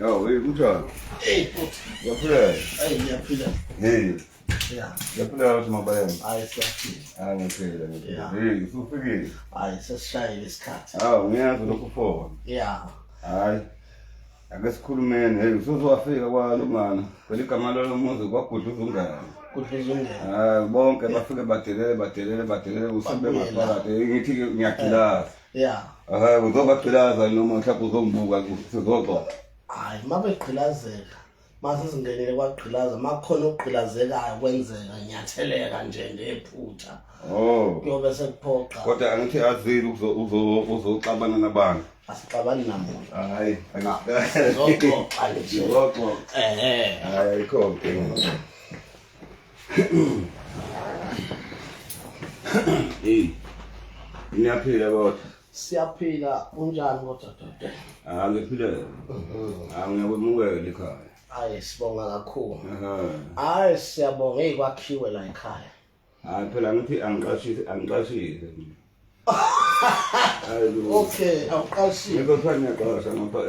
Yo, hey, kunjani? Hey, Yaphila. hey, ngiyaphila. Hey, Yeah. yaphila wathi mabalengwe. Hayi siyaphila. Ngiyaphila. Yeah. Hey, usufikile. Hayi sesishayile isikhathi. Ngiyazi lokho ufona. Yeah. Hayi. Ake sikhulumeni. Hey, usuzowafika kwalo mngana. Phela igama lomuzi kwagudla uzungane. Kudluzungela. Bonke bafike badelele usibe ngaphakathi. Ngithi ngiyagcilaza. Yeah. Uzobagcilaza noma mhlawumbe uzongibuka sizoxoxa. Hayi mabegqilazeka. Mase singenele kwagqilaza, makukhona ukugqilazekayo kwenzeka ngiyatheleka nje ngephutha. Kuyobe sekuphoqa. Kodwa angithi azili uzoxabana nabantu. Asixabani namuntu. Hayi, Zoxoxa nje. Zoxoxa. Hayi ayikho. Hey. Niyaphila kodwa. Siyaphila unjani kodwa dodo? Ngiphila. Ngiyabonga ekhaya. Hayi sibonga kakhulu. Hayi siyabonga ekwakhiwe la ekhaya. Hayi phela ngithi angiqashile. Okay, awuqashile. Ngizothanda ngiyaqasha ngapha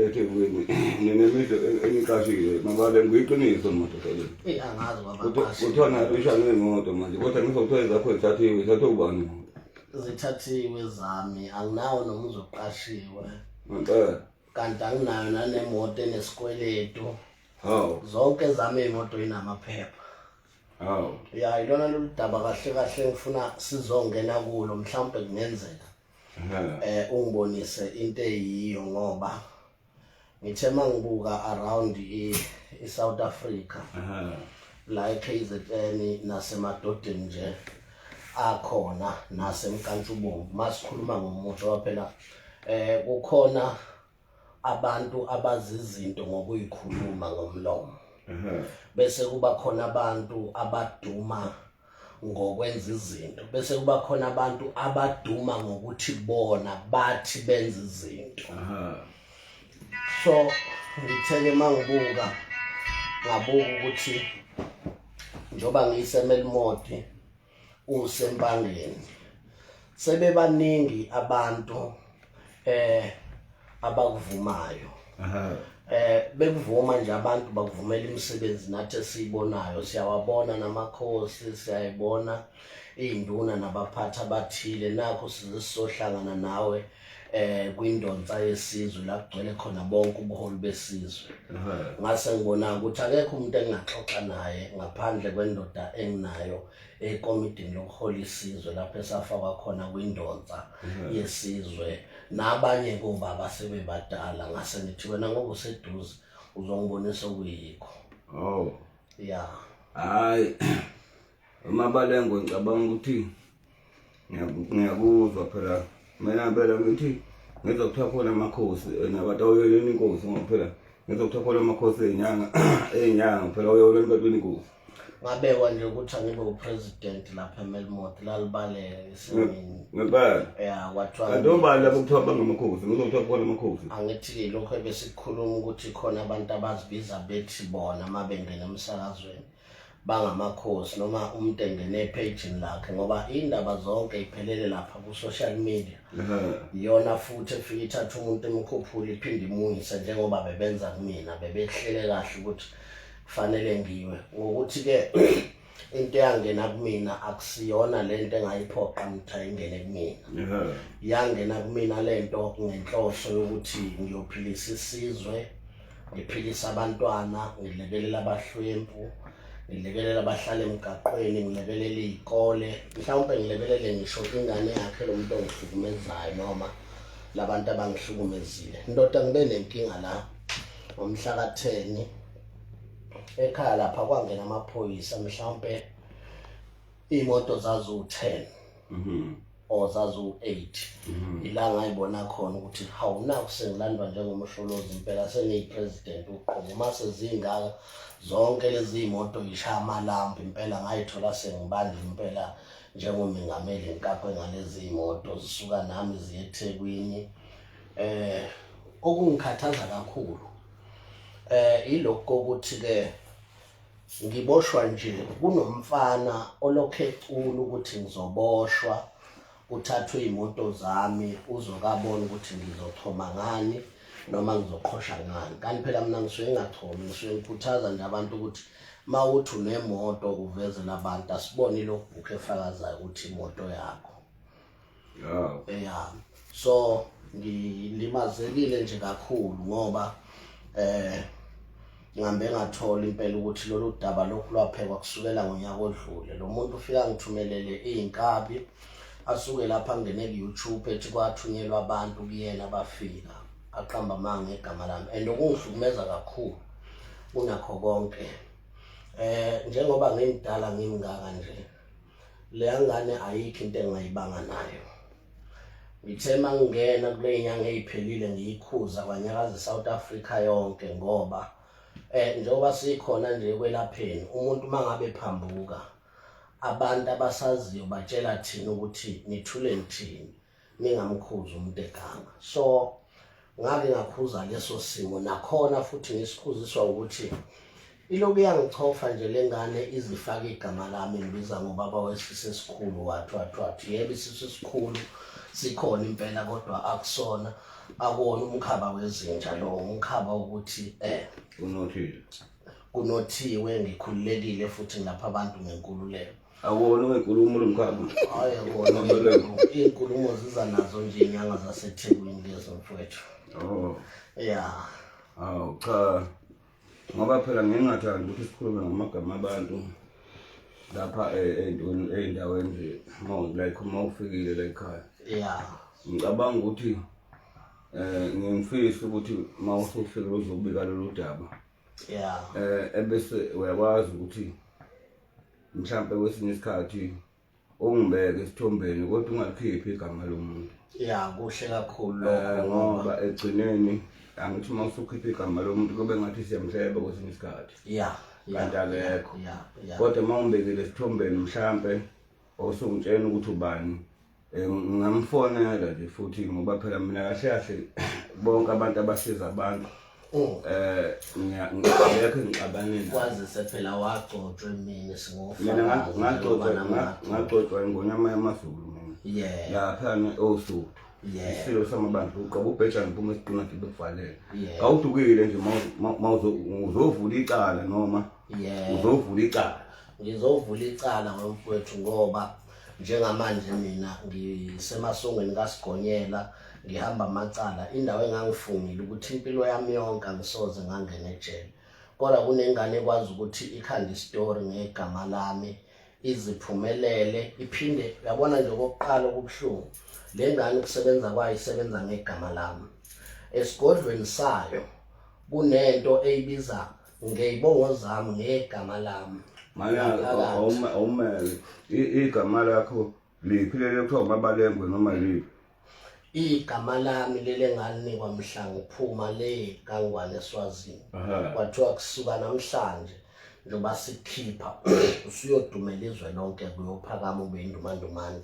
eThekwini. Nginemidlo engiqashile. Mabalengwe iqiniso madoda. Angazi kwabaqashi. Uthona ishana ngemoto manje. Kodwa ngizothola zakho thathe ubani. Zithathiwe zami, anginawo noma uzoqashiwe. Ngempela. Kanti anginayo nanemoto enesikweletu. Zonke zami imoto inamaphepha. Ya ilona loludaba kahle ngifuna sizongena kulo mhlawumbe kungenzeka. Ungibonise into eyiyo ngoba ngithe mangibuka around eSouth Africa. La eKZN nasemadodeni nje akhona nasemkantshubomvu masikhuluma ngomutsho phela kukhona abantu abazizinto ngokuyikhuluma ngomlomo bese kuba khona abantu abaduma ngokwenza izinto bese kuba khona abantu abaduma ngokuthi bona bathi benza izinto so ngitheke mangibuka ngabuka ukuthi njoba ngiyisemelimoti usempangeni sebebaningi abantu abakuvumayo bekuvuma nje abantu bakuvumela imisebenzi nathi esiyibonayo siyawabona namakhosi siyayibona induna nabaphathi abathile nakho sizohlangana nawe kwindonsa yesizwe la kugcwele khona bonke ubuholi besizwe ngase ngibona ukuthi akekho umuntu engaxoxa naye ngaphandle kwendoda enginayo ekomidini lokuhola isizwe lapho esafakwa khona kwindonsa yesizwe nabanye kobaba sebebadala ngase ngithi wena ngoba useduze uzongibonisa okuyikho yeah hayi mabalengwe ngicabanga ukuthi ngiyakuzwa phela mina phela ngithi ngizokuthatha khona amakhosi nabantu ayoyela inkosi ngoba phela ngizokuthatha khona amakhosi ezinyanga phela ayoyela intweni inkosi ngabekwa nje ukuthi angibe upresident lapha eMelmot lalibaleke isimini ngempela yeah kwathiwa andobani lapho kuthiwa bangamakhosi ngizokuthatha khona amakhosi angithi lokho ebesikhuluma ukuthi khona abantu abazibiza bethi bona mabengena emsakazweni bangamakhosi noma umuntu engene page lakhe ngoba indaba zonke iphelele lapha ku social media iyona futhi efika ithatha umuntu emkhuphula iphinde imungise njengoba bebenza kumina bebehlele kahle ukuthi kufanele ngiwe ngokuthi ke into yangena kumina akusiyona lento engayiphoqa mtha ingene kumina yangena kumina lento ngenhloso yokuthi ngiyophilisa isizwe ngiphilisa abantwana ngilekelela abahlwempu ngilekelela abahlala emgaqweni ngilekelela izikole mhlawumbe ngilekelele ngisho ingane yakhe lo muntu ongihlukumezayo noma labantu abangihlukumezile indoda ngibe nenkinga la ngomhla ka10 ekhaya lapha kwangena amaphoyisa mhlawumbe imoto zazu10 ozazu8 ilanga ayibona khona ukuthi hawuna kusengilandwa njengomsholozi impela seniyipresident uqobo mase zingaka zonke lezi imoto ishaya amalambu impela ngayithola sengibanda impela njengomengameli inkakwe ngalezi imoto zisuka nami ziye eThekwini okungikhathaza kakhulu ilokho ukuthi ke ngiboshwa nje kunomfana olokhe ecula ukuthi ngizoboshwa uthathwe imoto zami uzokabona ukuthi ngizochoma ngani noma ngizoqhosha ngani. Kanti phela mina ngisuke ngachomi, ngisuke ngikhuthaza nje abantu ukuthi mawuthi unemoto uvezela abantu asibone logbook efakazayo ukuthi imoto yakho. So ngilimazekile nje kakhulu ngoba ngihambe ngathola impela ukuthi lolu daba lokhu lwaphekwa kusukela ngonyaka odlule. Lo muntu ufika ngithumelele izinkabi asuke lapha ngene ku-YouTube ethi kwathunyelwa abantu kuyena bafika aqamba manga ngegama lami and okungihlukumeza kakhulu kunakho konke njengoba ngimdala ngimngaka nje le ngane ayikho into engayibanga nayo. Ngithe mangena kule nyanga eziphelile ngiyikhuza kwanyakaza South Africa yonke ngoba njengoba sikhona nje kwelapheni umuntu mangabe phambuka abantu abasaziyo batshela thina ukuthi nithule nithini ningamkhuza umuntu eganga. So ngake ngakhuza leso simo nakhona futhi ngisikhuziswa ukuthi iloku yangichofa nje lengane izifaka igama lami ngibiza ngobaba wesisikhulu wathi yebo isisikhulu sikhona impela kodwa akusona akona umkhaba wezinja lo umkhaba ukuthi kunothiwe ngikhululekile futhi ngilapha abantu ngenkululeko. Awona wenkulumo lomkhaba. Hayi yabona inkulumo ziza nazo nje inyanga zaseThekwini lezo mfowethu. Yeah. Cha. Ngoba phela ngingathanda ukuthi sikhulume ngamagama abantu lapha endaweni nje like mawufikile la ekhaya. Yeah. Ngicabanga ukuthi ngimfisa ukuthi mawusufika uzobika lolu daba. Yeah. Ebese uyakwazi ukuthi mhlambe kwesinye isikhathi ungibeke esithombeni kodwa ungakhiphi igama lomuntu. Yeah, kuhle kakhulu lokho ngoba egcineni angithi mawusukhipha igama lomuntu kube ngathi siyamhleba kwesinye isikhathi. Yeah. Kanti akekho. Yeah. Kodwa mawumbekile esithombeni mhlambe osungitshela ukuthi ubani ngamfonela nje futhi ngoba phela mina kahle kahle bonke abantu abasiza abantu ngiyakho ngixabanile kwazise phela wagcotshwe mina mina ngagcotshwa ngonyama yamaZulu mina lapha oSuthu isilo samabandla uqaba ubhejana phuma esiqinati bekuvalele awudukile nje uzovula icala noma uzovula icala. Ngizovula icala ngomfowethu ngoba njengamanje mina ngisemasongweni kaSigonyela ngihamba amacala indawo engangifungile ukuthi impilo yami yonke angisoze ngangena ejele. Kodwa kunengane ekwazi ukuthi ikhanda istory ngegama lami iziphumelele iphinde yabona nje okokuqala okubuhlungu le ngane ukusebenza kwayo isebenza ngegama lami. Esigodlweni sayo kunento eyibiza ngeyibongo zami ngegama lami. Manja awumele igama lakho liphilele kuthiwa mabalengwe noma lipi? Igama lami lele nganikwa mhla ngiphuma le kangwane eSwazini. Kwathiwa kusuka namhlanje njoba sikhipha usuyodumela izwe lonke kuyophakama ube indumandumane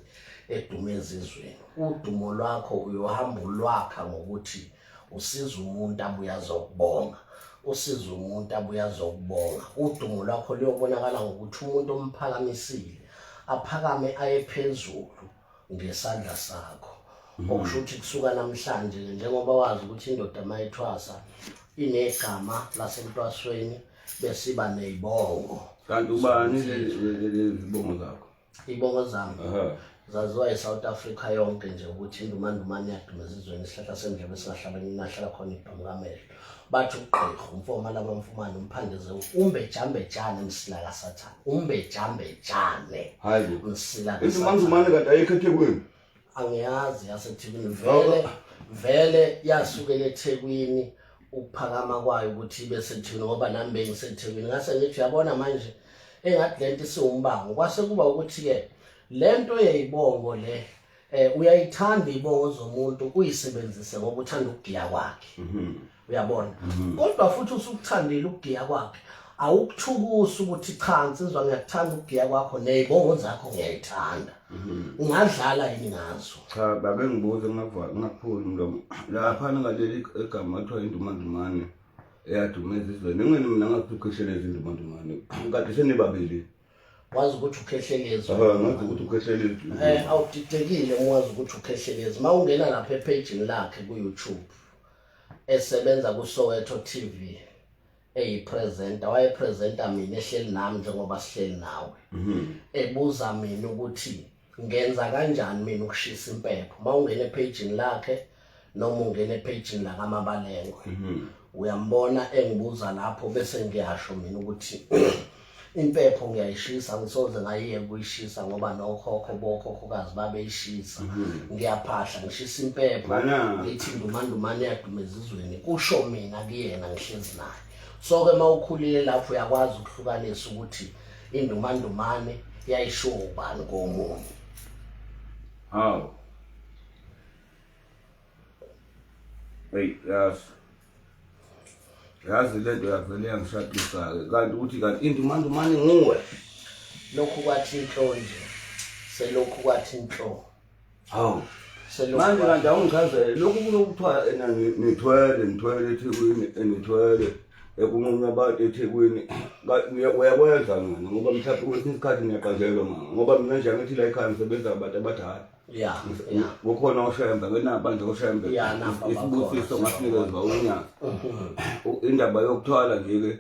edume ezizweni. Udumo lwakho uyohamba ulwakha ngokuthi usiza umuntu abuya azokubonga. Usiza umuntu abuya azokubonga. Udumo lwakho liyobonakala ngokuthi umuntu omphakamisile aphakame aye phezulu ngesandla sakho. Okusho ukuthi kusuka namhlanje njengoba wazi ukuthi indoda mayithwasa inegama lasemntwasweni bese iba nezibongo. Kanti ubani lezibongo zakho? Ibongo zami zaziwa eSouth Africa yonke nje ukuthi indumandumane yadumeza izweni isihlahla semdlebe singahlabeni nahlala khona ibhamkamelo. Bathi uqhiqho umfoma labamfumana umphandeze umbejambejane msila kaSathane. Umbejambejane. Hayi msila indumandumane kade ayikho eThekwini. Angiyazi yaseThekwini vele yasukela eThekwini ukuphakama kwayo ukuthi ibe seThekwini ngoba nami bengiseThekwini ngase ngithi uyabona manje engathi lento isiwumbango kwase kuba ukuthi ke lento yeyibongo le uyayithanda ibongo zomuntu uyisebenzise ngoba uthanda ukugiya kwakhe. Uyabona kodwa futhi usukuthandile ukugiya kwakhe awukuthukusa ukuthi cha insizwa ngiyakuthanda ukugiya kwakho nezibongo zakho ngiyayithanda. Ungadlala yini ngazo? Cha babe ngibuze ngakuphuli umlomo lapha ngaleli egama kuthiwa indumandumane eyadumeza izweni ngene mina ngakukhesheleza indumandumane kade senibabili wazi ukuthi ukhehlelezi. Ngazi ukuthi ukhehlelezi. Awudidekile wazi ukuthi ukhehlelezi. Mawungena lapha epage lakhe ku YouTube esebenza ku Soweto TV eyipresenter wayepresenter mina ehleli nami njengoba sihleli nawe ebuza mina ukuthi ngenza kanjani mina ukushisa impepho mawungena epagini lakhe noma ungena epagini la kamabalengwe uyambona engibuza lapho bese ngiyasho mina ukuthi impepho ngiyayishisa ngisoze ngayiye kuyishisa ngoba nokhokho bokhokhokazi babeyishisa ngiyaphahla ngishisa impepho ngithi ndumandumane yadumeza izweni kusho mina kuyena ngihlezi naye so ke mawukhulile lapho uyakwazi ukuhlukanisa ukuthi indumandumane yayisho ubani komunye hawo yazi lento yavele yangishaqisa-ke kanti ukuthi kanti indumandumane nguwe lokhu kwathi inhlo nje selokhu kwathi inhlo hawu manje kanti awungichazele lokhu kulokuthiwa ena nithwele eThekwini nithwele ekunqunywa abantu eThekwini uyakwenza mina ngoba mhlawumbe kwesinye isikhathi ngiyaqazelwa mama ngoba mina nje angithi la ekhaya ngisebenza abantu abadala kukhona oshembe kenabanje oshembe isibusiso ngasinikeza unyaka indaba yokuthwala nje-ke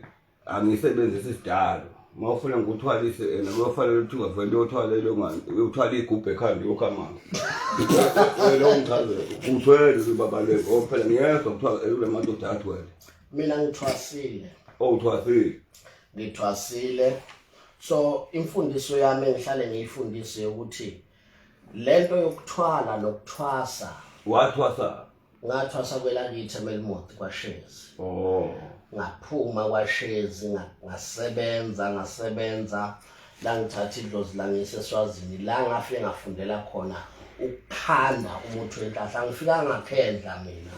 angisebenzisa isidalo uma ufuna ngikuthwalise kuyofanele ukuthi ungavele uyothwala igubhu ekhanda yokhamanga lo ngichazele uthwele babaleko phela ngiyezwa kuthiwa kule madoda athwele mina ngithwasile uthwasile ngithwasile so imfundiso yami engihlale ngiyifundise ukuthi lento yokuthwala nokuthwasa wathwasa ngathwasa kwelakithi eMelmoth kwaShezi ngaphuma kwaShezi ngasebenza la ngithatha idlozi la ngiseswazini la ngafike ngafundela khona ukukhanda umuthi wenhlahla angifika ngakhendla mina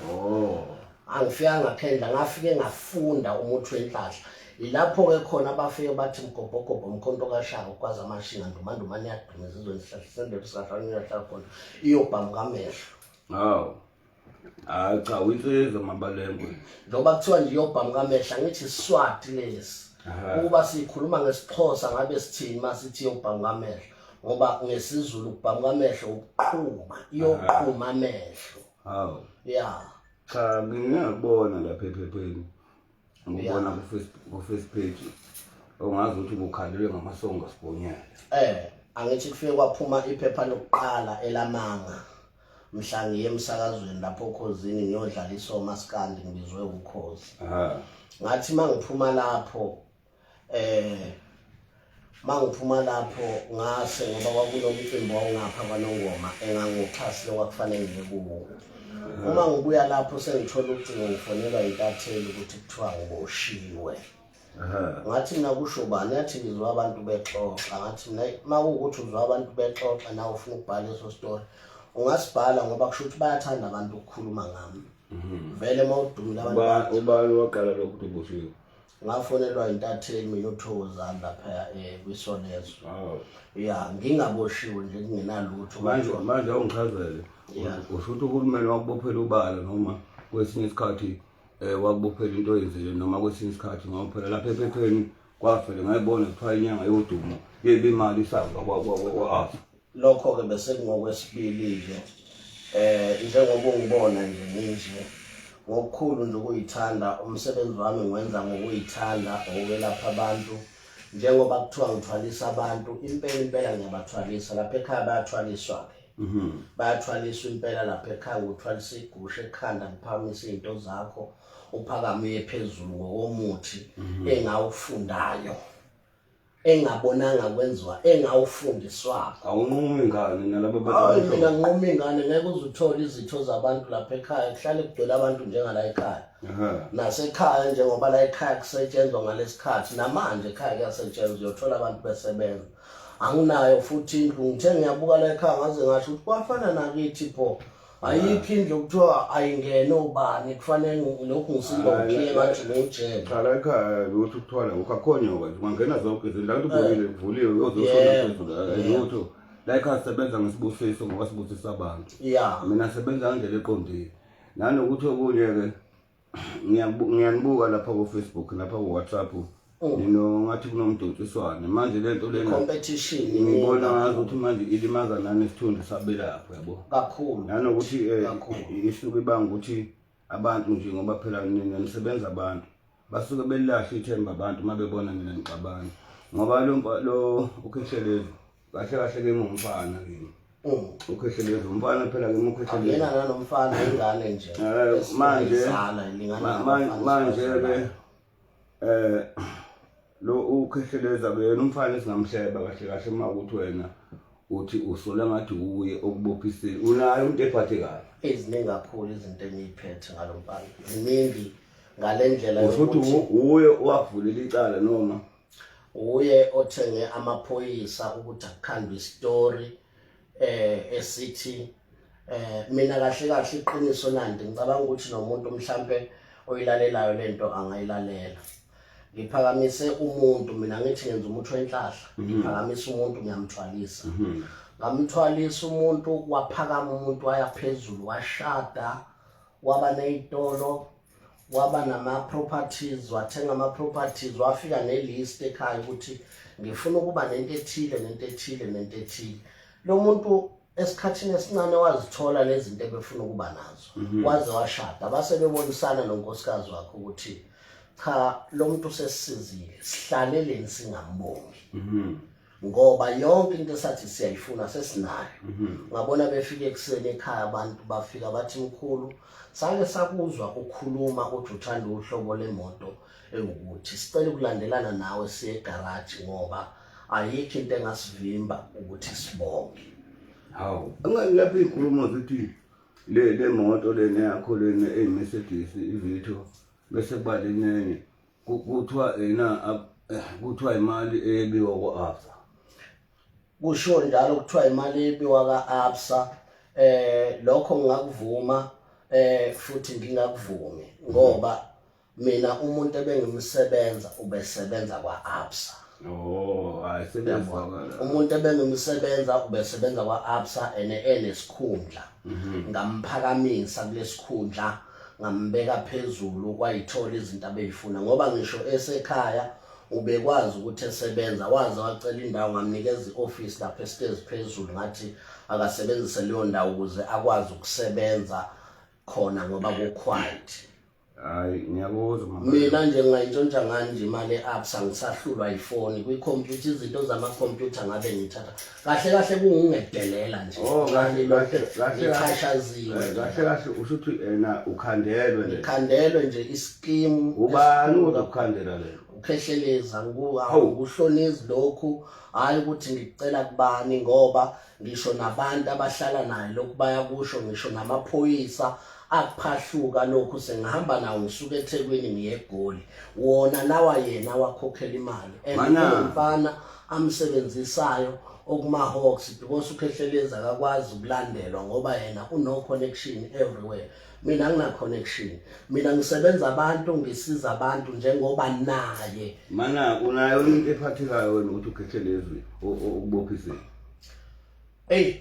angifika ngakhendla ngafike ngafunda umuthi wenhlahla ilapho ke khona abafike bathi mgobhogobo umkhonto kaShaka ukwazi amashinga ndumandumane yadumeza izweni sihlahla sendebe sikahlanu yahlala khona iyobhamu kamehlo cha winsizwa mabalengwe njengoba kuthiwa nje iyobhamu kamehla ngithi iswati lesi ukuba sikhuluma ngesixhosa ngabe sithini masithi iyobhamu kamehla ngoba ngesizulu ukubhamu kamehlo ukuqhuma iyoqhuma amehlo cha ngiyabona lapha ephepheni ngibona ku-first page ongazi ukuthi ukukhalelwe ngamasongo asibonyela angithi kufike kwaphuma iphepha lokuqala elamanga mhla ngiye emsakazweni lapho ukhosini ngiyodlala isomaskandi ngibizwe ukhozi ngathi mangiphuma lapho ngase ngoba kwakunomcimbi wawungapha kwaNongoma engangoxhasile kwakufanele ngiye kuwo uma ngibuya lapho sengithola ucingo ngifonelwa intatheli ukuthi kuthiwa ngiboshiwe ngathi mina kusho bani yathi ngizwa abantu bexoxa ngathi mina makuwukuthi uzwa abantu bexoxa nawe ufuna ukubhala leso story ungasibhala ngoba kusho ukuthi bayathanda abantu ukukhuluma ngami vele mawudumile abantu ubani waqala lokhu ukuthi uboshiwe ngafonelwa intatheli mina uThokozani lapha kwisonezo ngingaboshiwe nje kungenalutho manje awungichazele usho ukuthi uhulumeni wakubophela ubala noma kwesinye isikhathi wakubophela into oyenzile noma kwesinye isikhathi ngoba phela lapha ephepheni kwavele ngayibona kuthiwa inyanga yodumo yebe imali isanga kwa lokho ke bese kungokwesibili-ke njengoba ungibona nje nginje ngokukhulu nje ukuyithanda umsebenzi wami ngiwenza ngokuyithanda ngokwelapha abantu njengoba kuthiwa ngithwalisa abantu impela ngiyabathwalisa lapha ekhaya bayathwaliswa-ke bayathwaliswa impela lapha ekhaya ngokuthwalisa igusha ekhanda ngiphakamisa izinto zakho uphakame uye phezulu ngokomuthi engawufundayo engabonanga kwenziwa engawufundiswako awunqumi ingane nalabo bantu mina nginquma ingane ngeke uzuthola izitho zabantu lapha ekhaya kuhlale kugcwele abantu njengala ekhaya nasekhaya njengoba la ekhaya kusetshenzwa ngalesikhathi namanje ekhaya kuyasetshenzwa uyothola abantu besebenza anginayo futhi indlu ngithe ngiyabuka la ekhaya ngaze ngasho ukuthi kwafana nakithi pho ayikho indlu kuthiwa ayingene ubani kufanele lokhu ngisingokhiye ngathi ngujele qala ekhaya ukuthi ukuthwala ukhakhonyoka nje ungangena zonke izinto la ubukile kuvuliwe uyozoshona phezulu lutho la ekhaya sebenza ngesibusiso ngoba sibusisa abantu mina sebenza ngendlela eqondile nanokuthi okunye-ke ngiyanibuka lapha ku-Facebook lapha ku-WhatsApp ngathi kunomdontsiswane manje lento lena competition ngibona ngazi ukuthi manje ilimaza nani isithunzi sabelapho yabo kakhulu nanokuthi isuke ibanga ukuthi abantu nje ngoba phela nina nisebenza abantu basuke belahle ithemba abantu mabebona mina ngixabana ngoba lo ukheshelezi kahle ke ngumfana kimi ukheshelezi umfana phela kimi ukheshelezi yena nanomfana ingane nje manje ke lo ukhesheleza yena umfana esingamhleba kahle makuthi wena uthi usola ngathi uye okubophisile unayo into ephathekayo eziningi kakhulu izinto engiyiphethe ngalomfana ziningi ngalendlela yokuthi uye wavulela icala noma uye othenge amaphoyisa ukuthi akukhandwe istory esithi mina kahle iqiniso nandi ngicabanga ukuthi nomuntu mhlambe oyilalelayo lento angayilalela ngiphakamise umuntu mina ngithi ngenza umuthi wenhlahla ngiphakamise umuntu ngiyamthwalisa ngamthwalisa umuntu waphakama umuntu waya phezulu washada waba nezitolo waba nama properties wathenga ama properties wafika nelist ekhaya ukuthi ngifuna ukuba nento ethile lo muntu esikhathini esincane wazithola lezi zinto ebefuna ukuba nazo waze washada base bebonisana nonkosikazi wakhe ukuthi cha lo muntu sesizile sihlaleleni singambongi ngoba yonke into esathi siyayifuna sesinayo ngabona befike ekseni ekhaya abantu bafika bathi mkhulu sake sakuzwa ukukhuluma uthi uthanda uhlobo lemoto ukuthi sicela ukulandelana nawe siye egarage ngoba ayikho into engasivimba ukuthi sibonge hawu angilapha inkulumo zithi le moto lena yakho lena eyiMercedes ivitho bese kuba lenene kuthiwa imali ebiwa kwa-absa kusho njalo kuthiwa imali ebiwa ka-absa lokho ngingakuvuma futhi ngingakuvumi ngoba mina umuntu ebengimsebenza ubesebenza kwa-absa umuntu ebengimsebenza ubesebenza kwa-absa enesikhundla ngamphakamisa kulesikhundla ngambeka phezulu kwayithola izinto abeyifuna ngoba ngisho esekhaya ubekwazi ukuthi esebenza waze wacela indawo ngamnikeza ioffice lapha estairs phezulu ngathi akasebenzise leyo ndawo ukuze akwazi ukusebenza khona ngoba ku-quiet hayi ngiyakuzwa mina nje ngayintshontsha nganje imali e-absa ngisahlulwa ifoni kwikhompyutha izinto zamakhompyutha ngabe ngithatha kahle kungingedelela nje kahle ushuthi ukhandelwe nje iskimu ubani uzokukhandela lelo ukhehleleza ukuhloniza lokhu hayi ukuthi ngicela kubani ngoba ngisho nabantu abahlala naye lokhu bayakusho ngisho namaphoyisa akuphahluka lokhu sengihamba nawo ngisuka eThekwini ngiye eGoli wona lawa yena wakhokhela imali umfana amsebenzisayo okuma-Hawks because ukhehleleza akakwazi ukulandelwa ngoba yena uno connection everywhere mina ngina connection mina ngisebenza abantu ngisiza abantu njengoba naye mana unayo into ephathekayo wena ukuthi ukhehlelezwe ukubophisile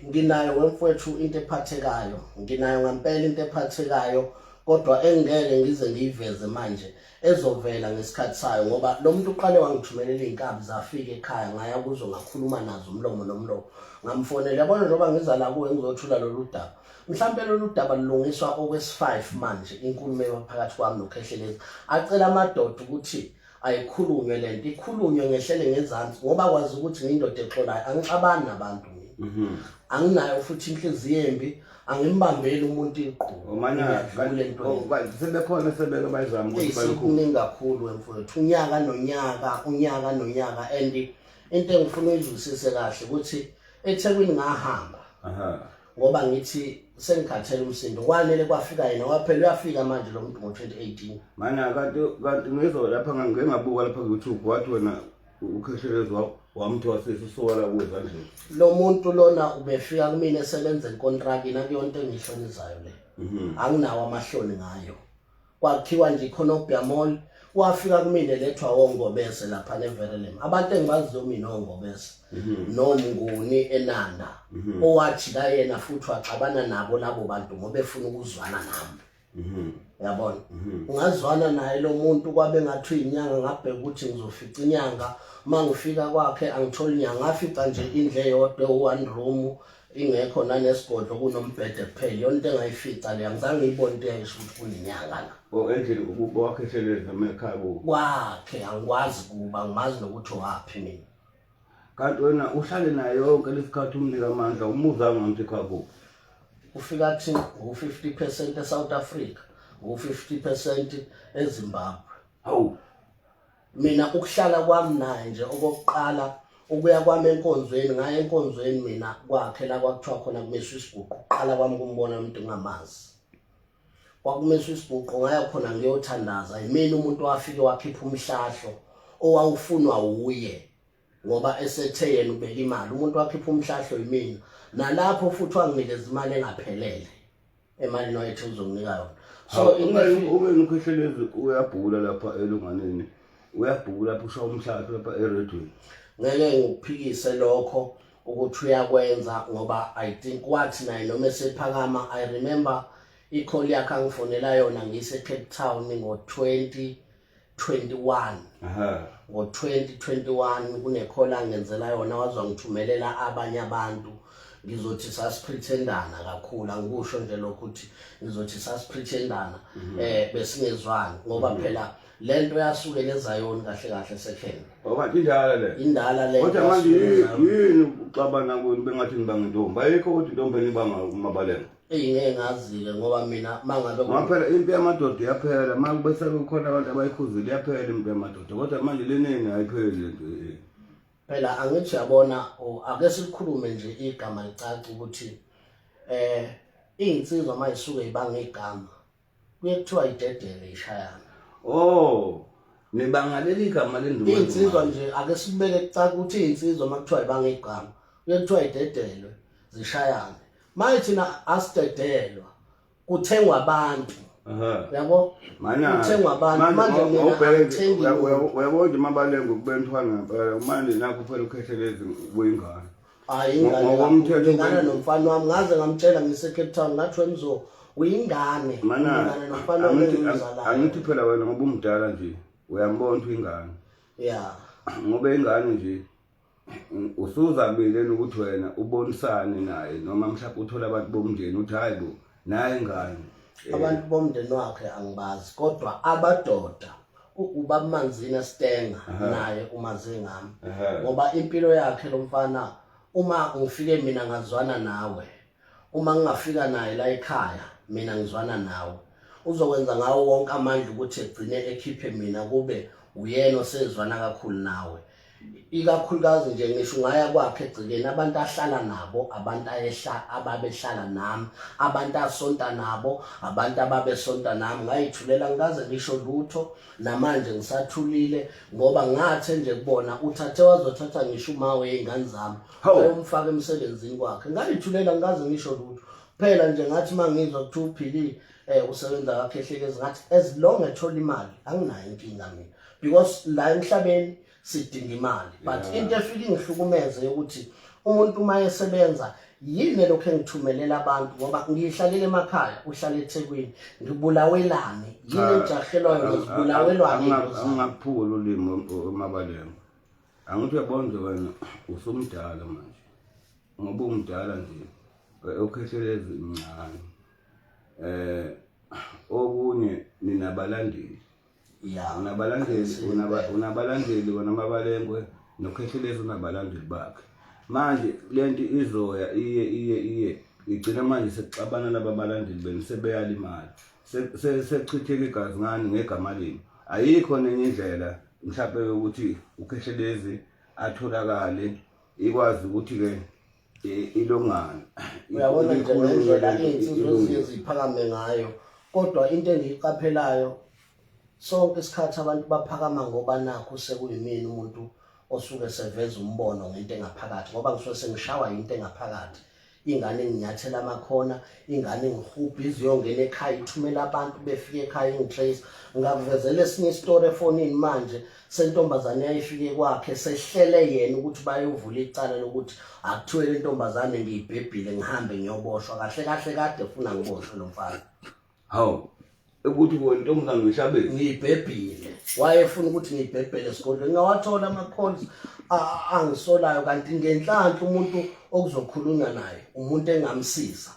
nginayo wemfowethu into ephathekayo nginayo ngempela into ephathekayo kodwa engeke ngize ngiyiveze manje ezovela ngesikhathi sayo ngoba lo muntu uqale wangithumelela inkabi zafika ekhaya ngaya kuzo ngakhuluma nazo umlomo nomlomo ngamfonela yabona njengoba ngiza la kuwe ngizothula lolu daba mhlambe lolu daba lulungiswa okwesi5 manje inkulumo ephakathi kwami nokhehleleza acela amadoda ukuthi ayikhulunywe lento ikhulunywe ngehlele ngezansi ngoba kwazi ukuthi ngiyindoda exolayo angixabani nabantu anginayo futhi inhliziyo embi angimbambeli umuntu iqhubu mana sebekhona sebeke bayizama ukuthi bayikuningi kakhulu wemfowethu unyaka nonyaka and into engifuna uyizwisise kahle ukuthi eThekwini ngahamba ngoba ngithi sengikhathele umsindo kwanele kwafika yena waphela uyafika manje lo muntu ngo2018 mana kanti ngizo lapha ngingabuka lapha ku-YouTube wathi wena ukhehlelezwa wamthi wasesisola kuweza nje lo muntu lona ubefika kumina esebenza inkontraki nakuyonto engihlonizayo le anginawo amahloni ngayo kwakhiwa nje iConopia Mall wafika kumina lethwa wongobese lapha neVerelem abantu engibaziyo mina ongobese nomnguni eNanda owathi la yena futhi waxabana nabo labo bantu ngoba efuna ukuzwana nami yabona ungazwana naye lo muntu kwabe ngathi inyanga ngabheka ukuthi ngizofica inyanga mangifika kwakhe angithola inyanga ngafica nje indle yodwa one room ingekho nanesigodlo kunombhede kuphela yonke engayifica le angizange ngiyibone into eyisho ukuthi kunenyanga la endlini ukuba wakhesheleza emekhaya kubo kwakhe angikwazi kuba ngimazi nokuthi waphi mina kanti wena uhlale naye yonke lesikhathi umnika amandla umuzanga ngithi ekhaya kubo ufika athi ngu-50% eSouth Africa ngu-50% eZimbabwe hawu mina ukuhlala kwami naye nje okokuqala ukuya kwami enkonzweni ngaye enkonzweni mina kwakhe la kwakuthiwa khona kumeswa isiguqo uqala kwami kumbona umuntu ngamazi kwakumeswa isiguqo ngaya khona ngiyothandaza yimina umuntu wafike wakhipha umhlahlo owawufunwa uye ngoba esethe yena ubeka imali umuntu wakhipha umhlahlo yimina nalapho futhi wanginikeza imali engaphelele emalini wayethe uzonginika yona so ube nokhehlelezi uyabhula lapha elunganeni uyabhula lapho usha umhlahlo lapha eredweni ngeke ngikuphikise lokho ukuthi uyakwenza ngoba I think wathi naye noma esephakama I remember i-call yakhe angifonela yona ngise Cape Town ngo-2021 ngo-2021 kune-call angenzela yona wazwa ngithumelela abanye abantu ngizothi sasipretendana kakhulu angikusho nje lokho ukuthi ngizothi sasipretendana besingezwani ngoba phela lento yasuke lezayoni kahle kahle sekhona ngoba indala le kodwa manje yini uxabana kweni bengathi nibanga intombi ayikho ukuthi intombi nibanga mabalengwe ngeke ngazile ngoba mina mangabe ngaphela impi yamadoda yaphela makubese kukhona abantu abayikhuzile yaphela impi yamadoda kodwa manje lenini ayipheli lento phela angithi yabona ake sikhulume nje igama licaca ukuthi insizwa mayisuke ibanga igama kuye kuthiwa idedele ishayana nibanga leli gama lenduma insizwa nje ake sibeke kucaca ukuthi insizwa makuthiwa ibanga igama kuye kuthiwa idedelwe zishayane manje thina asidedelwa kuthengwa abantu yabo kuthengwa abantu manje mina uyabona mabalengwe kubentwana ngempela manje nakho phela ukhethelezi kuyingane hayi ingane ngana nomfana wami ngaze ngamtshela ngise Cape Town ngathi wemzo uyingane ingane nomfana wami angithi phela wena ngoba umdala nje uyambona ingane ngoba ingane nje usuzabile ukuthi wena ubonisane naye noma mhlawumbe uthola abantu bomndeni uthi hayi bo naye ingane abantu bomndeni wakhe angibazi kodwa abadoda ubaba Manzina Stenga naye umazengami ngoba impilo yakhe lo mfana uma ngifike mina ngazwana nawe uma ngingafika naye la ekhaya mina ngizwana nawe uzokwenza ngawo wonke amandla ukuthi egcine ekhiphe mina kube uyena osezwana kakhulu nawe ikakhulukazi nje ngisho ngaya kwakhe egcikeni abantu ahlala nabo abantu ababehlala nami abantu asonta nabo abantu ababesonta nami ngayithulela ngikaze ngisho lutho namanje ngisathulile ngoba ngathe nje kubona uthathe wazothatha ngisho umawe yezingane zami ayomfaka emsebenzini kwakhe ngayithulela ngikaze ngisho lutho phela nje ngathi mangizwa ukuthi uphili usebenza kakhehlekezi ngathi as long ethola imali anginayo inkinga mina because la emhlabeni sidinga imali but into efika ingihlukumeze ukuthi umuntu uma esebenza yini lokho engithumelela abantu ngoba ngihlalele emakhaya uhlala eThekwini ngibulawelane yini enjahelwayo ngizibulawelwane angaphula ulimi mabalengwe angithi uyabona wena usumdala manje ngoba umdala nje okhethelezi incane okunye ninabalandeli unabalandeli wona mabalengwe nokhethelezi unabalandeli bakhe manje lento izoya iye igcina manje sekuxabana lababalandeli beni sebeyala imali sechitheka igazi ngani ngegama leni ayikho nenye indlela mhlawumbe ukuthi ukhethelezi atholakale ikwazi ukuthi ke ilongana uyabona nje ngendlela insizwe ziphakame ngayo kodwa into engiyiqaphelayo sonke isikhathi abantu baphakama ngoba nakho sekuyimini umuntu osuke seveza umbono ngento engaphakathi ngoba ngisuke sengishawa into engaphakathi ingane nginyathela amakhona ingane ngihubha iziyongena ekhaya ithumela abantu befike ekhaya ingitrace ngakuvezela esinye story efonini manje sentombazane yayifike kwakhe sehlele yena ukuthi bayovula icala lokuthi akuthiwe le ntombazane ngiyibhebhile ngihambe ngiyoboshwa kahle kahle kade ufuna ngiboshwe lo mfana hawu ukuthi wona intombazane ngishabele ngiyibhebhile wayefuna ukuthi ngiyibhebhele esikoleni ngawathola ama-calls angisolayo kanti ngenhlanhla umuntu okuzokhulunywa naye umuntu engamsiza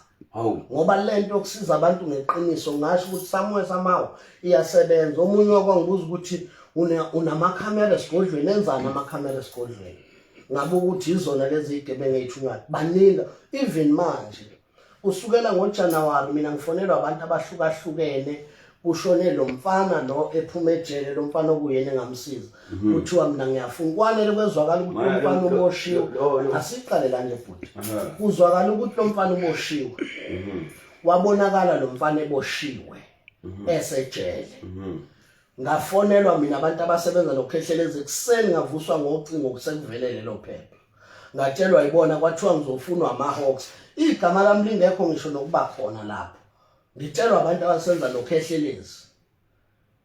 ngoba lento yokusiza abantu ngeqiniso ngasho ukuthi somewhere somehow iyasebenza omunye wakwangibuza ukuthi unamakhamera esigodlweni enzani amakhamera esigodlweni ngabe ukuthi izona lezi igebengu eyithunywayo baninga even manje kusukela ngoJanuwari mina ngifonelwa abantu abahlukahlukene kushone lo mfana lo ephuma ejele lo mfana okuyena engamsiza kuthiwa mina ngiyafuna kwanele kwezwakala ukuthi lo mfana umoshiwe asiqale la nje futhi kuzwakala ukuthi lo mfana umoshiwe wabonakala lo mfana eboshiwe esejele ngafonelwa mina abantu abasebenza nokukhehlela ekuseni ngavuswa ngocingo kusekuvelele lo phepha ngatshelwa yibona kwathiwa ngizofunwa ama-Hawks igama lami lingekho ngisho nokuba khona lapho ngitshelwa abantu abasenza nokukhehlela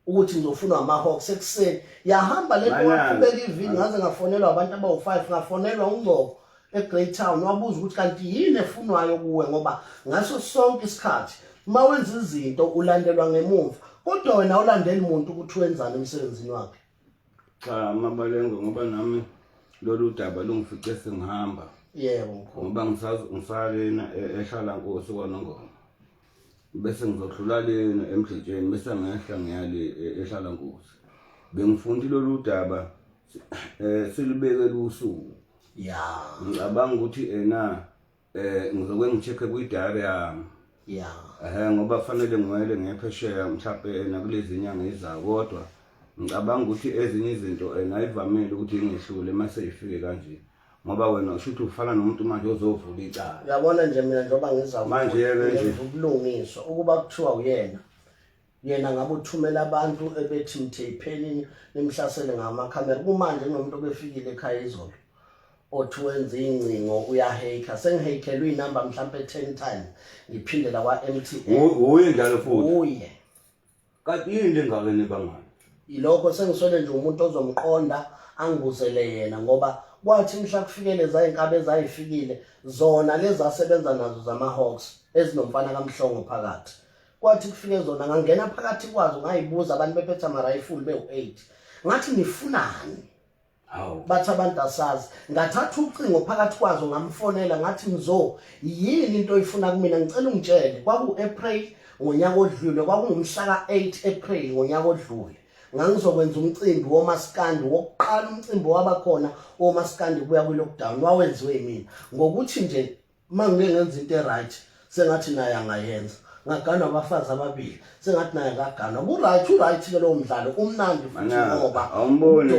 ukuthi ngizofunwa ama-Hawks ekuseni yahamba le nto waqhubeka ivini ngaze ngafonelwa abantu abawu-5 ngafonelwa uNgcobo eGreytown wabuza ukuthi kanti yini efunwayo kuwe ngoba ngaso sonke isikhathi uma wenza izinto ulandelwa ngemuva kodwa wena ulandeli umuntu ukuthi wenzani emsebenzini wakhe cha mabalengwe ngoba nami lolu daba lungifice sengihamba yebo mkhulu ngoba ngisalena ehlala Nkosi kwaNongoma bese ngizodlula lena emhlitsheni bese ngehla ngiyale ehlala Nkosi bengifunda lolu daba silibeke lusuku ngicabanga ukuthi ngizoke ngicheck kwi-diary yami ngoba kufanele ngiyele ngephesheya mhlawumbe nakulezi inyanga ezayo kodwa ngicabanga ukuthi ezinye izinto ayivamile ukuthi ngihlule mase ifike kanje ngoba wena ushuthi ufana nomuntu manje ozovula icala uyabona nje mina njengoba manje nje ubulungiswa ukuba kuthiwa uyena ngabe uthumela abantu ebethi mthephelini nimhlasele ngamakhamera kumanje kunomuntu obefikile ekhaya izolo othi wenza ingcingo uyaheka sengihekelwe inamba mhlambe 10 times ngiphinde la kwa MTN uye njalo futhi uye kanti yini engakene bangani ilokho sengisole nje umuntu ozomqonda angibuzele yena ngoba kwathi mhla kufikele zayinkabe zayifikile zona lezi asebenza nazo zama-Hawks ezinomfana kaMhlongo phakathi kwathi kufike zona ngangena phakathi kwazo ngayibuza abantu bephethe ama-rifle bewu-8 ngathi nifunani bathi abantu asazi ngathatha ucingo phakathi kwazo ngamfonela ngathi yini into oyifuna kumina ngicela ungitshele kwaku-April ngonyaka odlule kwakungumhla ka-8 April ngonyaka odlule ngangizokwenza umcimbi womaskandi wokuqala umcimbi wabakhona womaskandi kuya kwi-lockdown wawenziwe yimina ngokuthi nje mangike ngenza into right sengathi naye angayenza ngaganwa abafazi ababili sengathi naye ngaganwa uright ke lowo mdlalo umnandi futhi ngoba awumboni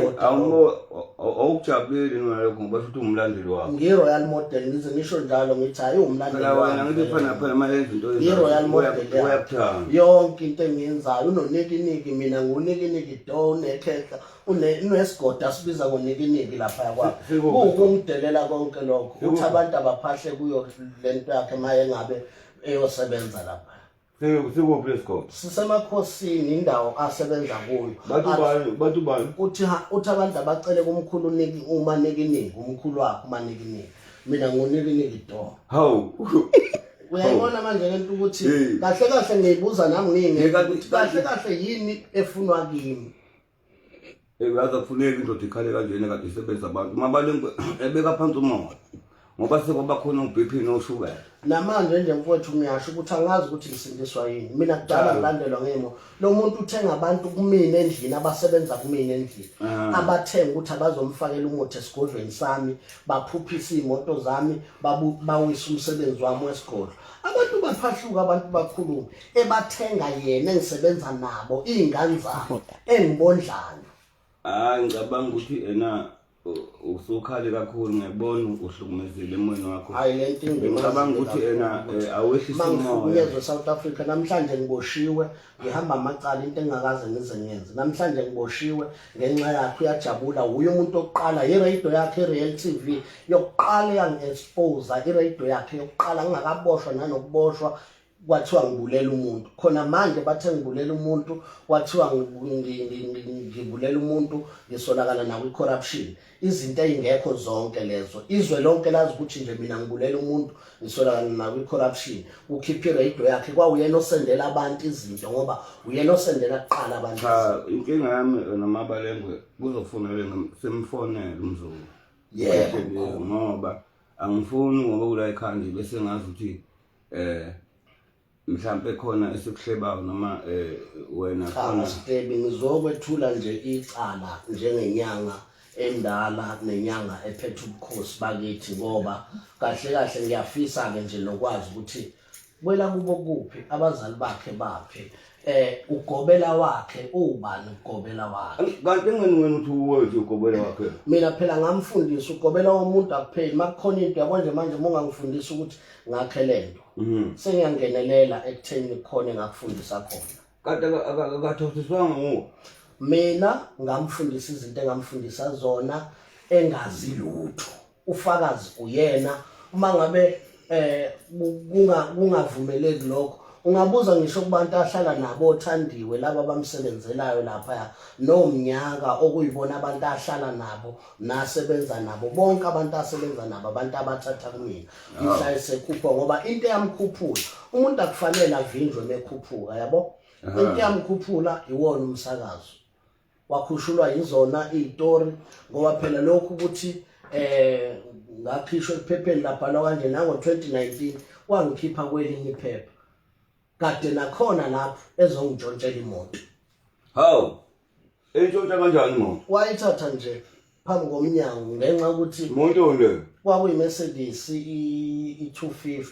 awukujabuleli nalokho ngoba futhi umlandeli wakho ngi-royal model ngize ngisho njalo ngithi hayi umlandeli wena ngithi phela manje izinto ngi-royal model uyakuthanda yonke into engiyenzayo unonikiniki mina ngunikiniki do unekhehla unesigoda sibiza ngonikiniki lapha kwakhe kungidelela konke lokho uthi abantu abaphahle kuyo lento yakhe maye ngabe eyosebenza lapha sikuphi lesikole sisemakhosini indawo asebenza kuyo bathu bani uthi abantu abacele kumkhulu umanikiniki umkhulu wakhe umanikiniki mina ngunikiniki do uyayibona manje lento ukuthi kahle kahle ngiyibuza nami ngiyingethi kahle yini efunwa kimi yaza kufuneka indoda ikhale kanjena kade isebenza abantu mabalengwe ebeka phansi umoya ngoba sekuba khona uBP noshukela namanje nje mfowethu ngiyasho ukuthi angazi ukuthi ngisindiswa yini mina kudala ngilandelwa ngemo lo muntu uthenga abantu kumina endlini abasebenza kumina endlini abathenga ukuthi abazomfakela umuthi esigodlweni sami baphuphisa imoto zami bawisa umsebenzi wami wesikole abantu baphahluka abantu bakhuluma ebathenga yena engisebenza nabo izingane zabo engibondlana ngicabanga ukuthi usukhali kakhulu ngiyabona uhlukumezile emoyeni wakho hayi lento ngicabanga ukuthi awehlisa umoya South Africa namhlanje ngiboshiwe ngihamba amacala into engakaze ngize ngenze namhlanje ngiboshiwe ngenxa yakhe uyajabula uye umuntu oqala iradio yakhe Real TV yokuqala yangi-expose iradio yakhe yokuqala ngingakaboshwa nanokuboshwa kwathiwa ngibulela umuntu khona manje bathe ngibulela umuntu kwathiwa ngibulela umuntu ngisonakala nawo icorruption izinto ezingekho zonke lezo izwe lonke lazi ukuthi nje mina ngibulela umuntu ngisonakala nawo icorruption ukhiphe radio yakhe kwawuyena osendela abantu izinto ngoba uyena osendela kuqala abantu inkinga yami namabalengwe kuzofuneka simfonele umzulu yebo ngoba angifuni ngoba kula ekhandi bese ngazi ukuthi mhlambe khona esikuhlebayo noma wena khona Stebi ngizokwethula nje icala njengenyanga endala nenyanga ephethe ubukhosi bakithi ngoba kahle kahle ngiyafisa ke nje nokwazi ukuthi kwela kubo kuphi abazali bakhe baphi ugobela wakhe ubani ugobela wakhe kanti ngene wena uthi uwethu ugobela wakhe mina phela ngamfundisa ugobela womuntu akupheli makukhona into yabonje manje mongangifundisa ukuthi ngakhe lento sengiyangenelela ekutheni khona engakufundisa khona kanti akathothiswanga nguwe mina ngamfundisa izinto engamfundisa zona engazi lutho ufakazi uyena uma ngabe kungavumeleki lokho ungabuza ngisho kubantu ahlala nabo othandiwe laba abamsebenzelayo lapha nomnyaka okuyibona abantu ahlala nabo nasebenza nabo bonke abantu asebenza nabo abantu abathatha kumina mhla esekhupha ngoba into yamkhuphula umuntu akufanele avinjwe mekhuphuka yabo into yamkhuphula iwona umsakazo wakhushulwa izona izitori ngoba phela lokhu ukuthi ngakhishwa ephepheni lapha kanje nango 2019 wangikhipha kwelinye iphepha kade nakhona lapho ezongitshontshela imoto hawu entshontsha kanjani imoto wayithatha nje phambi komnyango ngenxa ukuthi imoto le kwakuyiMercedes i250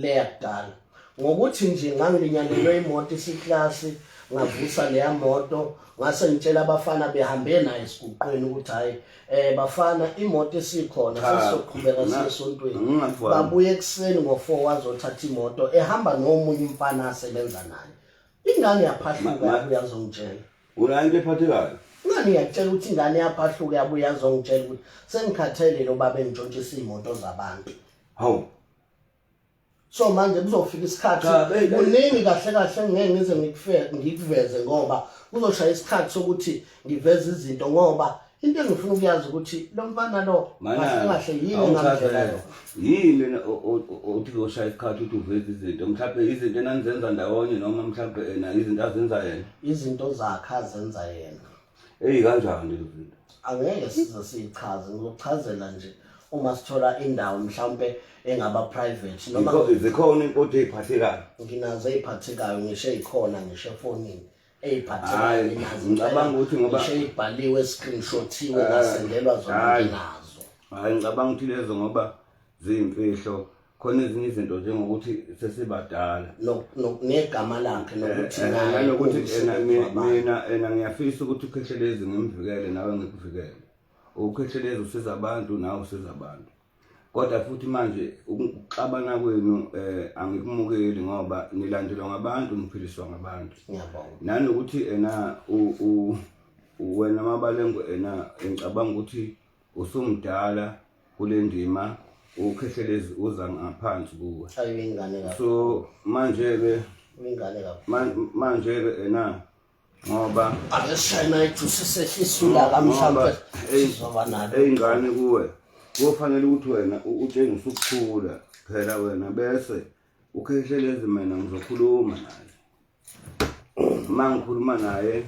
leyakudala ngokuthi nje ngangilinyalelwe imoto isiklasi ngavusa leya moto ngase ngitshela abafana behambe naye esiguqweni ukuthi hayi bafana imoto esikhona sesizoqhubeka siyesontweni babuye ekseni ngo4 wazothatha imoto ehamba nomunye umfana asebenza naye ingane yaphahluka uyazongitshela ulanke ephathekayo ngani ngiyatshela ukuthi ingane yaphahluka yabuya yazongitshela ukuthi sengikhathele lo baba engitshontshisa imoto zabantu hawu so manje kuzofika isikhathi kuningi kahle kahle ngeke ngize ngikuveze ngoba kuzoshaya isikhathi sokuthi ngiveze izinto ngoba into engifuna ukuyazi ukuthi lo mfana lo kahle kahle yini ngamdlela yini uthi uzoshaya isikhathi ukuthi uveze izinto mhlawumbe izinto enanizenza ndawonye noma mhlawumbe izinto azenza yena izinto zakhe azenza yena kanjani lezo zinto angeke size sichaze ngizochazela nje uma sithola indawo mhlawumbe engaba private noma zikhona impotho eziphathekayo nginazo eziphathekayo ngisho ezikhona ngisho efonini eziphathekayo ngicabanga ukuthi ngoba ngisho ibhaliwe screenshotiwe ngasendelwa zona nginazo hayi ngicabanga ukuthi lezo ngoba ziyimfihlo khona ezinye izinto njengokuthi sesibadala negama lakhe nokuthi nanokuthi mina ngiyafisa ukuthi ukhehlelezi ngimvikele nawe ngikuvikele ukhehlelezi usiza abantu nawe usiza abantu kodwa futhi manje ukuxabana kwenu angikumukeli ngoba nilandelwa ngabantu niphiliswa ngabantu ngiyabonga nanokuthi wena mabalengwe ngicabanga ukuthi usumdala kule ndima ukhehlelezi uza ngaphansi kuwe ayingane kakhulu so manje ke ingane kakhulu manje ke ngoba abeshayina ithusisehlisula kamhlawumbe sizoba nalo ingane kuwe kufanele ukuthi wena utshengise ukukhula phela wena bese ukhehlelezi mina ngizokhuluma naye mangikhuluma naye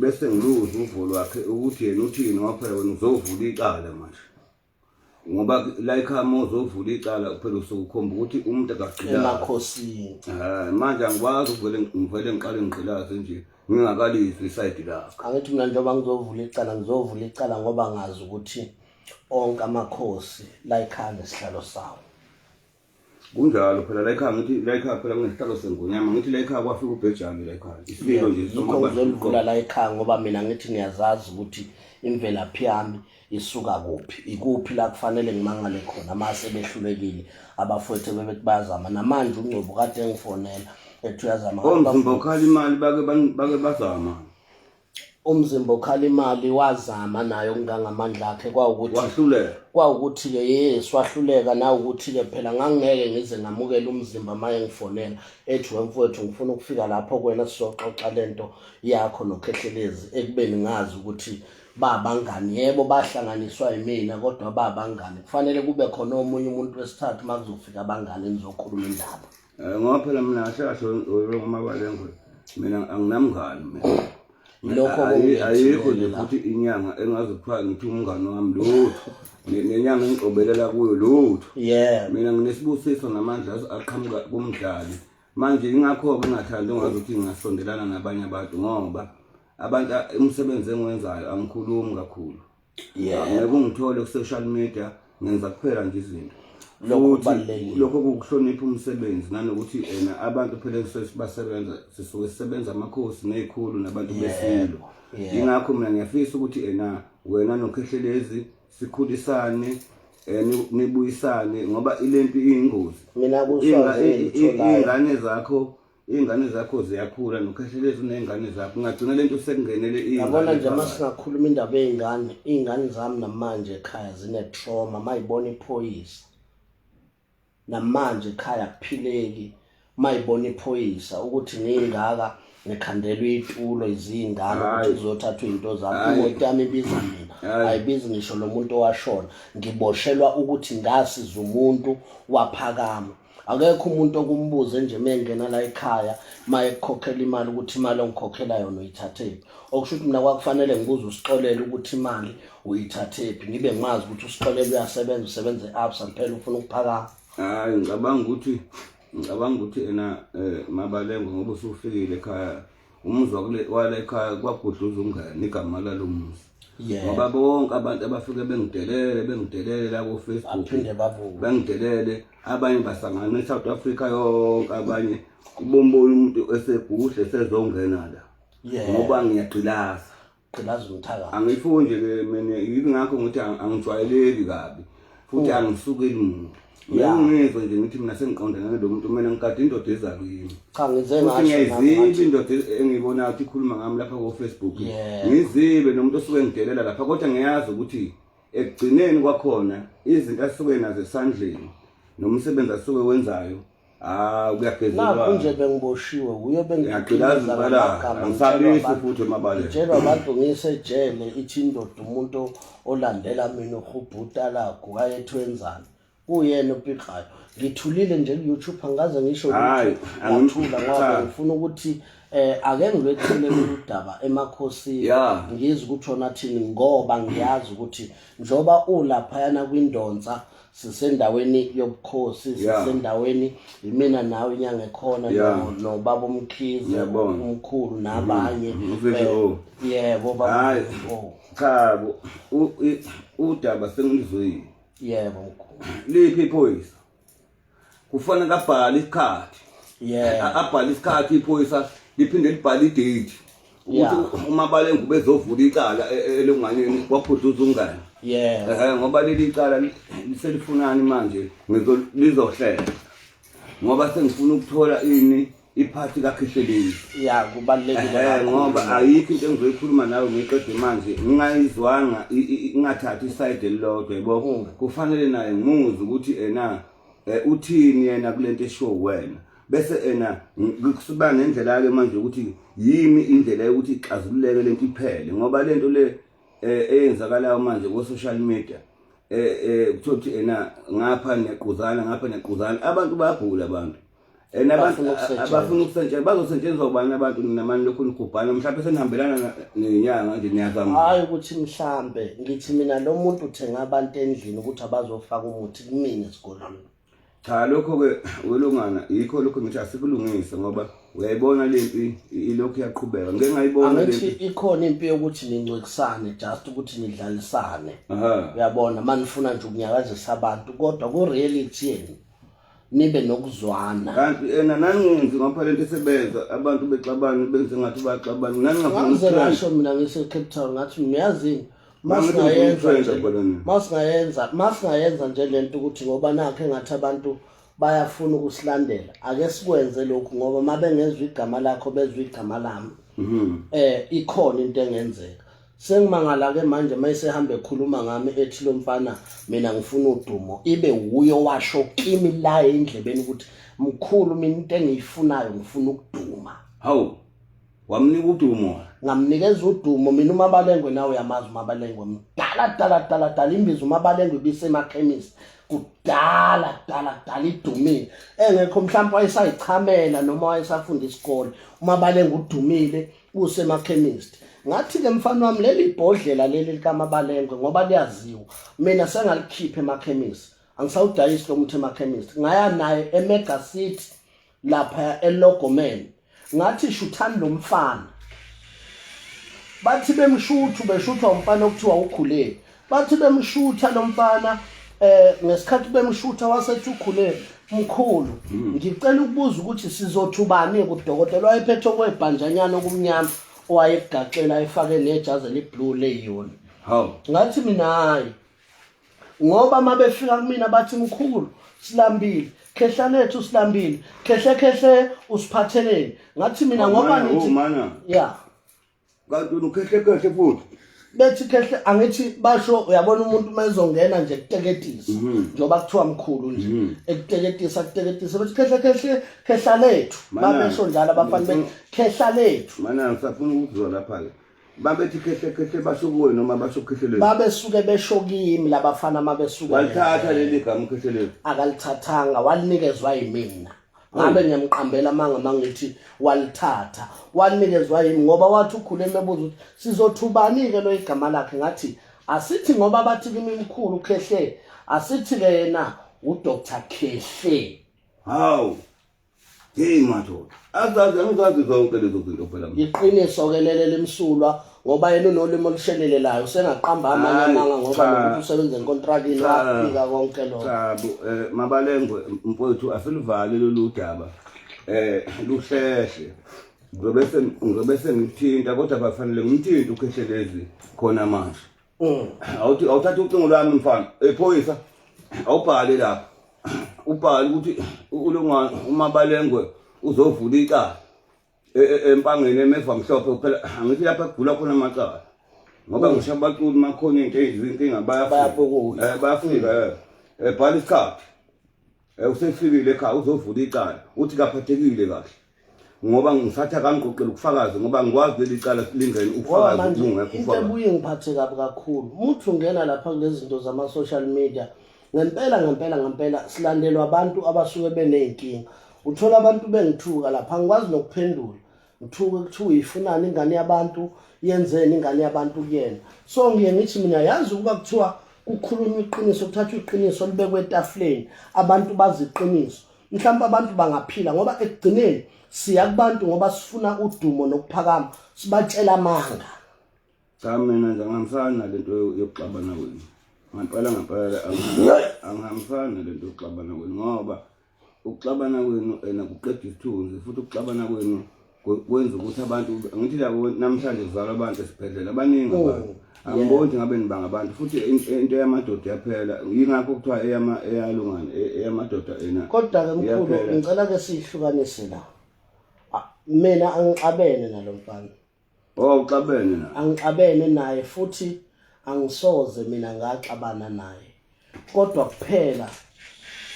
bese ngiluza uvo lwakhe ukuthi yena uthini ngoba phela wena uzovula icala manje ngoba la ekhaya uzovula icala phela usukhomba ukuthi umuntu akagcina emakhosini manje angikwazi ngivele ngiqale ngigqilaze nje ngingakalizwi iside lakho angithi mina njengoba ngizovula icala ngoba ngazi ukuthi onke amakhosi la ekhaya nesihlalo sawo kunjalo phela la ekhaya ngithi la ekhaya phela kunesihlalo sengonyama ngithi la ekhaya kwafika ubhejane la ekhaya isilo nje ngizolivula la ekhaya ngoba mina ngithi ngiyazazi ukuthi imvelaphi yami isuka kuphi ikuphi la kufanele ngimangale khona mase behlulekile abafowethu bebethi bayazama namanje uNgcobo kade engifonela ethi uyazama umzimba ukhala imali bake bazama umzimba okhala imali wazama nayo kungangamandla akhe wahluleka ke yes wahluleka na ukuthi ke phela ngangeke ngize ngamukela umzimba maye ngifonela ethi wemfowethu ngifuna ukufika lapho kwena sizoxoxa lento yakho nokhehlelezi ekubeni ngazi ukuthi babangani yebo bahlanganiswa yimina kodwa babangani kufanele kube khona omunye umuntu wesithathu makuzofika abangani nizokhuluma indaba ngoba phela mina kahle mabalengwe mina anginamngani mina lokho ayikho nje futhi inyanga engazokuthiwa ngithi umngani wami lutho nenyanga engicobelela kuyo lutho mina nginesibusiso namandla aqhamuka kumdlali manje ingakho-ke ngingathandi ungazuthi ngingasondelana nabanye abantu ngoba abantu umsebenzi engiwenzayo angikhulumi kakhulu ngeke ungithole ku-social media ngenza kuphela nje izinto lokho kukuhlonipha umsebenzi nanokuthi abantu phela sisuke sisebenza amakhosi nezikhulu nabantu besilo ingakho mina ngiyafisa ukuthi wena nokhehlelezi sikhulisane nibuyisane ngoba ilento iyingozi mina ingane zakho ziyakhula nokhehlelezi unezingane zakho ungagcina lento sekungenele yabona nje masingakhuluma indaba iy'ngane zami namanje ekhaya zine-trauma mayibona iphoyisa namanje ekhaya kuphileki mayibona iphoyisa ukuthi ngingaka ngikhandelwe itulo izingane ukuthi kuzothathwa izinto zami imoto yami ibiza mina ayibizi ngisho lo muntu owashona ngiboshelwa ukuthi ngasiza umuntu waphakama akekho umuntu okumbuze nje mengena la ekhaya mayekhokhela imali ukuthi imali ongikhokhela yona uyithathephi okusho ukuthi mina kwakufanele ngibuze usixolele ukuthi imali uyithathephi ngibe ngazi ukuthi usixolele uyasebenza usebenze absa kuphela ufuna ukuphakama ngicabanga ukuthi mabalengwe ngoba usufikile ekhaya umuzwa wale ekhaya kwagudluza ungane igama lalo muzi ngoba bonke abantu abafike bengidelele la ku Facebook bengidelele abanye basangana eSouth Africa yonke abanye ubombona umuntu eseguhle sezongena la ngoba ngiyagqilaza umthaka angifuni nje ke mina ingakho ngithi angijwayeleki kabi futhi angisukeli muntu ngiyizwa nje ngithi mina sengiqondana nalo muntu mina ngikade indoda ezakini cha ngize ngizibe indoda engibona ukuthi ikhuluma ngami lapha ku Facebook ngizibe nomuntu osuke ngidelela lapha kodwa ngiyazi ukuthi ekugcineni kwakhona izinto asuke nazo esandleni nomsebenzi asuke wenzayo kuyagezela nje bengiboshiwe uyo ngiyagqilaza bala angisabisi futhi mabalengwe tshela abantu ngisejele ithi indoda umuntu olandela mina uhubhuta lakho kayethwenzana kuyena opikayo ngithulile nje ku-YouTube angaze ngisho ngathula ngoba ngifuna ukuthi ake ngilethele udaba emakhosini ngizwe ukuthi ona thini ngoba ngiyazi ukuthi njoba ulaphayana kwindonsa sisendaweni yobukhosi sisendaweni imina nawe inyanga ekhona nobaba umkhize umkhulu nabanye yebo baba cha udaba sengilizwile yebo liphi iphoyisa kufanele abhale isikhathi abhale isikhathi iphoyisa liphinde libhale idate ukuthi umabalengwe bezovula icala elunganeni kwaphudluza ungane ngoba leli cala selifunani manje lizohlela ngoba sengifuna ukuthola iphathi kakhehlelezi kubalulekile ngoba ayikho into engizoyikhuluma nawe ngiqede manje ngingayizwanga ngingathathi iside elilodwa yebo kufanele naye ngimuze ukuthi uthini yena kulento eshow wena bese kusuba nendlela ke manje ukuthi yimi indlela yokuthi ixazululeke lento iphele ngoba lento le eyenzakalayo manje ku social media kuthi ngapha nequzana abantu bayabhula abantu abafuna ukusetshenziswa bazosetshenziswa ubani abantu namani lokhu nigubhana mhlawumbe senihambelana nenyanga nje niyazama hayi ukuthi mhlambe ngithi mina lo muntu uthenga abantu endlini ukuthi abazofaka umuthi kumina esigodlweni cha lokho-ke welungana yikho lokho ngithi asikulungise ngoba uyayibona lempi ilokhu iyaqhubeka ngeke ngayibona angithi ikhona impi yokuthi ningcwekisane just ukuthi nidlalisane uyabona manifuna nje ukunyakazisa abantu kodwa ku reality yeni nibe nokuzwana kanti naningenzi ngoba lento esebenza abantu bexabana benze ngathi baxabana nani ngafuna ngisho mina ngise Cape Town ngathi uyazini masingayenza nje lento ukuthi ngoba nakho engathi abantu bayafuna ukusilandela ake sikwenze lokhu ngoba mabengezwe igama lakho bezwe igama lami ikhona into engenzeka sengimangala ke manje mayisehamba ekhuluma ngami ethi lo mfana mina ngifuna udumo ibe uyo washo kimi la endlebeni ukuthi mkhulu mina into engiyifunayo ngifuna ukuduma hawu wamnika udumo ngamnikeza udumo mina umabalengwe nawe uyamazi umabalengwe dala imbizo umabalengwe bisemakhemisi kudala idumile engekho mhlawumbe wayesayichamela noma wayesafunda isikole umabalengwe udumile usemakhemisi ngathi ke mfana wami leli ibhodlela leli likaMabalengwe ngoba liyaziwa mina sengalikhipha emakhemisi angisawudayisi lo muthi emakhemisi ngaya naye eMega City lapha eLogomen ngathi shuthani lo mfana bathi beshuthwa umfana okuthiwa ukhulele bathi bemshutha lo mfana ngesikhathi bemshutha wasethi ukhulele mkhulu ngicela ukubuza ukuthi sizothubani kudokotela wayephethe kwebhanjanyana okumnyama owayegaxela efake nejazi eliblue leyona hawu ngathi mina hayi ngoba mabefika kumina bathi mkhulu silambile khehla lethu silambile khehle usiphatheleni ngathi mina ngoba ngithi yeah kanti ukhehle futhi bethi khehle angithi basho uyabona umuntu mayezongena nje kuteketisa njoba kuthiwa mkhulu nje ekuteketisa bethi khehla lethu babesho njalo abafana bethi khehla lethu mana ngisafuna ukuzwa lapha ke babethi khehle basho kuwe noma basho khehle lethu babesuke besho kimi labafana mabesuka walithatha leli gama khehle lethu akalithathanga walinikezwa yimina ngabe ngiyamqambela mangithi walithatha wanikezwa yimi ngoba wathi ukhule emebuza ukuthi sizothubani ke lo igama lakhe ngathi asithi ngoba bathi kimi mkhulu khehle asithi ke yena uDr Khehle hawu hey madoda angizazi zonke lezo zinto phela iqiniso ke lele limsulwa ngoba yena unolimo olushelelelayo sengaqamba amanye amanga ngoba nokuthi usebenza enkontrakini wafika konke lokho chabu Mabalengwe mfowethu asilivale lolu daba luhlehle ngizobese ngithinta kodwa bafanele ngimthinta ukhehlelezi khona manje awuthatha ucingo lwami mfana ephoyisa awubhale lapha ubhale ukuthi uMabalengwe uzovula icala empangeni emeva mhlophe phela angithi lapha kugula khona amacala ngoba ngishabaculi makhona izinkinga bayafika bhala isikhathi usefikile ekhaya uzovula icala uthi kaphathekile kahle ngoba ngisatha kangiqoqela ukufakaza ngoba ngikwazi leli cala lingene ukufakaza ungekho into ebuye ngiphathe kabi kakhulu umuntu ungena lapha kulezi zinto zama social media ngempela silandelwa abantu abasuke beneyinkinga uthola abantu bengithuka lapha ngikwazi nokuphendula ngithuke kuthiwa uyifunani ingane yabantu yenzeni ingane yabantu kuyena so ngiye ngithi mina yazi ukuba kuthiwa kukhulunywa iqiniso kuthathwa iqiniso libekwe etafuleni abantu baziqiniso mhlawumbe abantu bangaphila ngoba ekugcineni siya kubantu ngoba sifuna udumo nokuphakama sibatshela amanga cha mina nje angihambisani nalento yokuxabana kwenu ngempela angihambisani nalento yokuxabana kwenu ngoba ukuxabana kwenu kuqeda isithunzi futhi ukuxabana kwenu kwenza ukuthi abantu ngithi labo namhlanje kuzalwa abantu esibhedlela abaningi abantu angiboni ngabe nibanga abantu futhi into yamadoda yaphela yingakho kuthiwa eyalungana eyamadoda ena kodwa ke mkhulu ngicela ke sihlukanise la mina angixabene nalo mfana uxabene naye angixabene naye futhi angisoze mina ngaxabana naye kodwa kuphela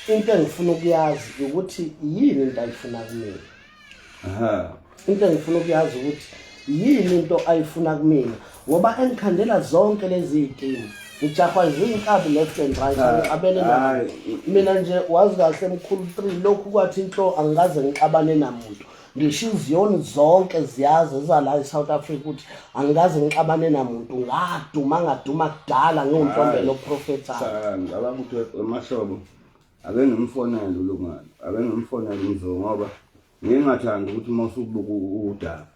into engifuna ukuyazi ukuthi yini into ayifuna kumina into engifuna ukuyazi ukuthi yini into ayifuna kumina ngoba engikhandela zonke lezi zinto ngijahwa nje inkabi left and right ngixabene naye mina nje wazi kahle mkhulu 3 lokhu kwathi inhlo angikaze ngixabane namuntu ngisho iziyoni zonke ziyazi zala eSouth Africa ukuthi angikaze ngixabane namuntu ngaduma kudala ngontombela oprofeta ngaba ukuthi emahlobo ake ngimfonele ulungane ake ngimfonele umzo ngoba ngingathanda ukuthi mawusubuka udaba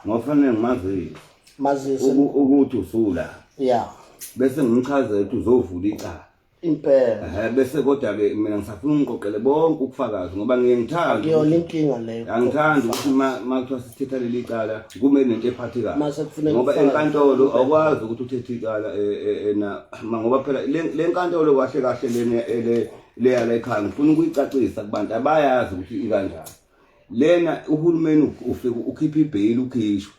ngofanele ngimazise ukuthi usula yeah bese ngimchazela ukuthi uzovula icala impela bese kodwa ke mina ngisafuna ungiqoqele bonke ukufakaza ngoba ngiyangithanda ngiyona inkinga leyo angithanda ukuthi makuthiwa sithetha leli cala kumele nento ephathekayo ngoba enkantolo awukwazi ukuthi uthethe icala ngoba phela le nkantolo kahle lena leya la ekhaya ngifuna ukuyicacisa kubantu abayazi ukuthi ikanjani lena uhulumeni ufika ukhipha ibheli ukhishwa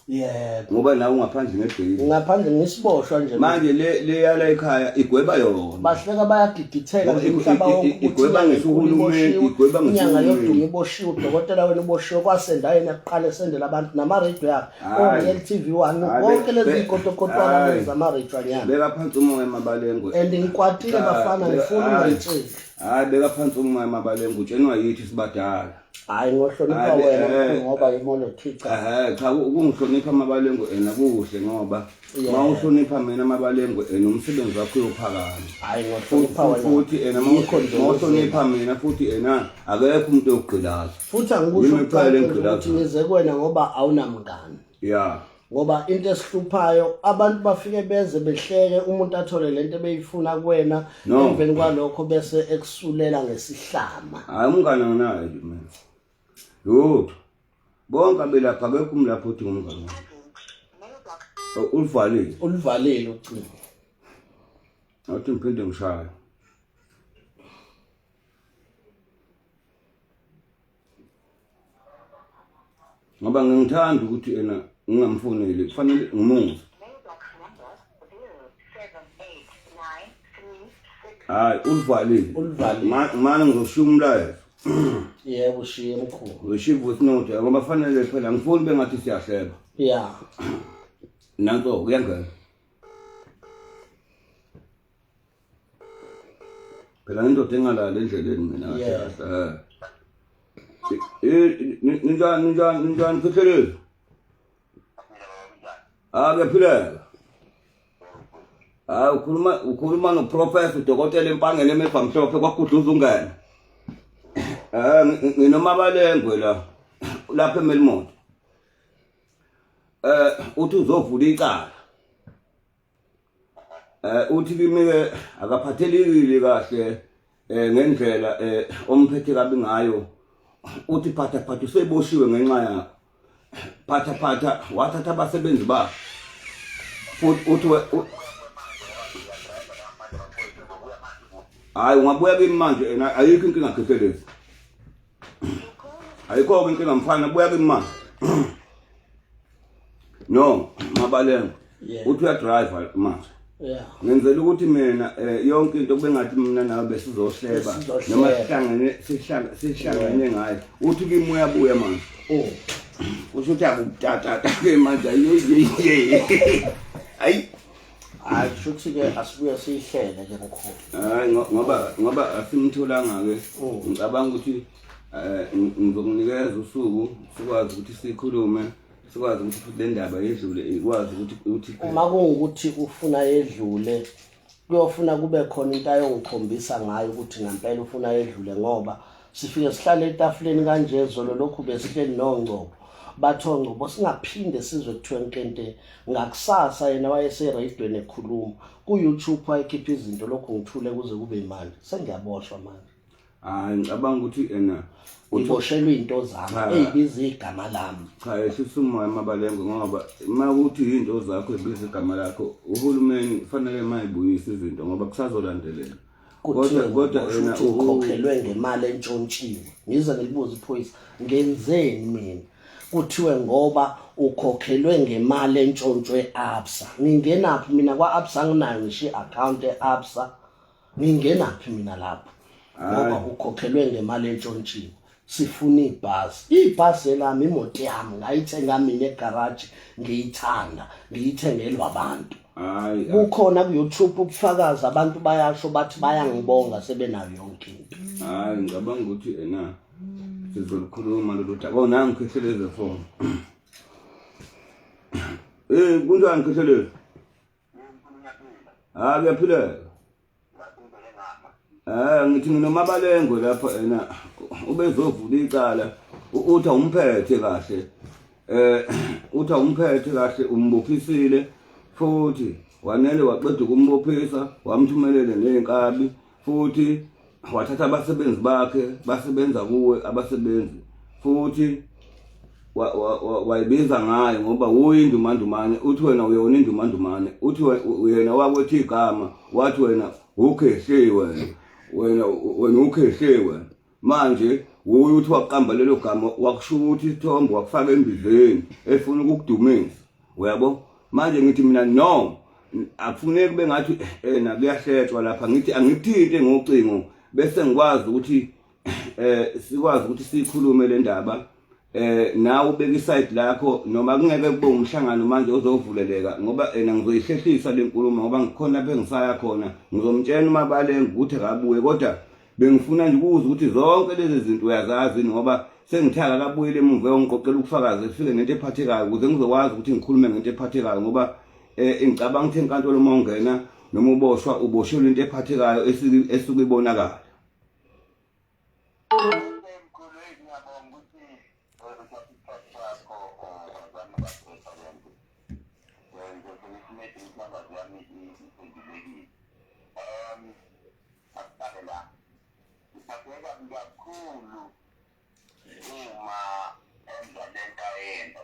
yebo ngoba la ungaphandle ngebheki ngaphandle ngisiboshwa nje manje le yala ekhaya igweba yona bahleka bayagigitheka nje umhlaba wonke igweba ngesihulumeni igweba inyanga yoduma ngesihulumeni iboshiwe udokotela wena uboshiwe kwasendaweni yokuqala esendela abantu nama-radio yakhe TV1 konke lezi ikotokotwana lezi ama-radio anyana beka phansi umoya mabalengwe and ngikwatile bafana ngifuna ungayitsheli hayi beka phansi umoya mabalengwe utshenwa yithi sibadala hayi ngohlonipha wena ngoba imolothika cha ukungihlonipha mabalengwe ena kuhle ngoba ma uhlonipha mina mabalengwe ena umsebenzi wakho uyophakama hayi ngohlonipha wena futhi ena ma uhlonipha mina futhi ena akekho umuntu ogqilaza futhi angikusho ukuthi nize kuwena ngoba awunamngani ya ngoba into esihluphayo abantu bafike beze behleke umuntu athole lento beyifuna kuwena emveni kwalokho bese ekusulela ngesihlama hayi umngane nginayo nje mina yho bonke abelapha akekho umlapho uthi ngumngane ulivalile ucingo athi ngiphinde ngishaya ngoba ngithanda ukuthi ena ngingamfoneli kufanele ngimuze hayi ulivalile manje ngizoshiya umlayezo yebo ushiye mkhulu ushiya voice note ngoba fanele phela ngifuni bengathi siyahleba ya nanto kuyangena phela into engalala endleleni mina ninjani phithelezi kuyaphileka hayi ukhuluma noprofessor udokotela empangeni emevamhlophe kwakudluza ungene nginomabalengwe lapha eMelmondo uthi uzovula icala uthi kimi-ke akaphathelekile kahle ngendlela omphethe kabi ngayo uthi phatha useboshiwe ngenxa yakho phatha wathatha abasebenzi bakhe futhi uthi hayi ungabuya kimi manje ayikho inkinga Phezulu ayikho inkinga mfana buya kimi manje no mabalengwe uthi uyadrive manje ngenzela ukuthi mina yonke into kubengathi mina nawe besizohleba noma sihlangene ngayo uthi kimi uyabuya manje usho ukuthi akutata ke manje ayi shuthi-ke asibuye siyihlele ke mkhulu hayi ngoba asimtholanga-ke ngicabanga ukuthi ngizokunikeza usuku sikwazi ukuthi sikhulume sikwazi ukuthi futhi le ndaba yedlule ikwazi ukuthi uma kuwukuthi ufuna yedlule kuyofuna kube khona into ayongikhombisa ngayo ukuthi ngempela ufuna yedlule ngoba sifike sihlale etafuleni kanje zolo lokhu besihleli nongcobo bathongcobo singaphinde sizwe kuthiwe nkente ngakusasa yena wayeserayidweni ekhuluma ku-YouTube wayekhipha izinto lokhu ngithule kuze kube imali sengiyaboshwa manje hayi ngicabanga ukuthi ngiboshelwe into zami eyibiza igama lami cha esisumoya mabalengwe ngoba uma ukuthi into zakho ebiza igama lakho uhulumeni kufanele mayibuyise izinto ngoba kusazolandelela kodwa ukhokhelwe ngemali entshontshiwe ngize ngilibuza iphoyisa ngenzeni mina kuthiwe ngoba ukhokhelwe ngemali entshontshwe ABSA ngingenaphi mina kwa-ABSA anginayo ngisho i-account e-ABSA ngingenaphi mina lapho ngoba ukhokhelwe ngemali entshontshiwe sifuna ibhasi lami imoto yami ngayithenga mina egaraji ngiyithanda ngiyithengelwa abantu hayi kukhona ku-YouTube ubufakazi abantu bayasho bathi bayangibonga sebenayo yonke into hayi ngicabanga ukuthi sizolukhuluma lolu daba nangi Phezulu phone kunjani Phezulu kuyaphileka ngithi nginomabalengwe lapha ubezovula icala uthi awumphethe kahle uthi awumphethe kahle umbophisile futhi wanele waqeda ukumbophisa wamthumelele nenkabi futhi wathatha abasebenzi bakhe basebenza kuwe abasebenzi futhi wayibiza ngayo ngoba uyindumandumane uthi wena uyona indumandumane uthi wena wakwethi igama wathi wena ukhehliwe wena ukhehliwe manje uthi waqamba lelo gama wakusho ukuthi Sithombe wakufaka embizeni efuna ukukudumisa uyabo manje ngithi mina no akufuneki kube ngathi na kuyahletshwa lapha ngithi angithinte ngocingo bese ngikwazi ukuthi sikwazi ukuthi sikhulume le ndaba nawe ubeka iside lakho noma kungeke kube umhlangano manje ozovuleleka ngoba ngizoyihlehlisa le nkulumo ngoba ngikhona lapha engisaya khona ngizomtshela umabalengwe ukuthi akabuye kodwa bengifuna nje ukuza ukuthi zonke lezi zinto uyazazi ngoba sengithaka kabuyile emuva ongiqoqela ukufakaza efike nento ephathekayo ukuze ngizokwazi ukuthi ngikhulume ngento ephathekayo ngoba ngicabanga ukuthi enkantolo uma ungena noma uboshwa uboshelwe into ephathekayo esuke ibonakala. Kakhulu uma enza lento ayenza